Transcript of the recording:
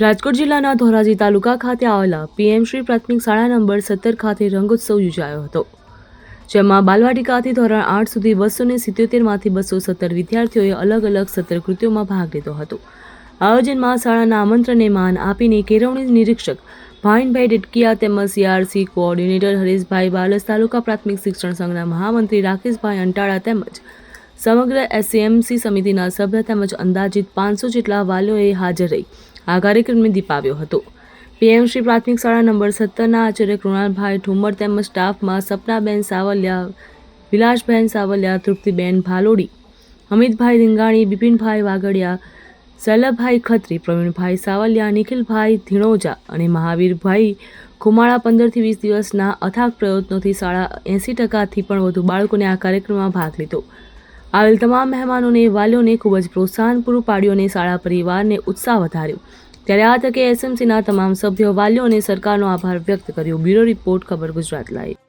રાજકોટ જિલ્લાના ધોરાજી તાલુકા ખાતે આવેલા પીએમ શ્રી પ્રાથમિક શાળા નંબર 17 ખાતે રંગોત્સવ યોજાયો હતો, જેમાં બાલવાટિકાથી ધોરણ 8 સુધી 277માંથી 217 વિદ્યાર્થીઓએ અલગ અલગ 17 કૃતિઓમાં ભાગ લીધો હતો। આયોજનમાં શાળાના આમંત્રણને માન આપીને કેળવણી નિરીક્ષક ભાઈનભાઈ ડેટકિયા તેમજ સીઆરસી કોઓર્ડિનેટર હરેશભાઈ બાલસ, તાલુકા પ્રાથમિક શિક્ષણ સંઘના મહામંત્રી રાકેશભાઈ અંટાળા તેમજ સમગ્ર એસએમસી સમિતિના સભ્ય તેમજ અંદાજિત 500 જેટલા વાલીઓએ હાજર રહી આ કાર્યક્રમને દીપાવ્યો હતો। પીએમ શ્રી પ્રાથમિક શાળા નંબર 17ના આચાર્ય કૃણાલભાઈ ઠુમર તેમજ સ્ટાફમાં સપનાબેન સાવલિયા, વિલાસબેન સાવલિયા, તૃપ્તિબેન ભાલોડી, અમિતભાઈ રીંગાણી, બિપિનભાઈ વાગડિયા, સૈલભભાઈ ખત્રી, પ્રવીણભાઈ સાવલિયા, નિખિલભાઈ ધીણોજા અને મહાવીરભાઈ ખુમાળા 15થી 20 દિવસના અથાગ પ્રયત્નોથી શાળા 80%થી પણ વધુ બાળકોને આ કાર્યક્રમમાં ભાગ લીધો। આવેલ તમામ મહેમાનોને વાલીઓને ખૂબ જ પ્રોત્સાહન પૂરું પાડ્યું અને શાળા પરિવારને ઉત્સાહ વધાર્યો। ત્યારે આ તકે એસએમસીના તમામ સભ્યો, વાલીઓ અને સરકારનો આભાર વ્યક્ત કર્યો। બ્યુરો રિપોર્ટ, ખબર ગુજરાત લાઈવ।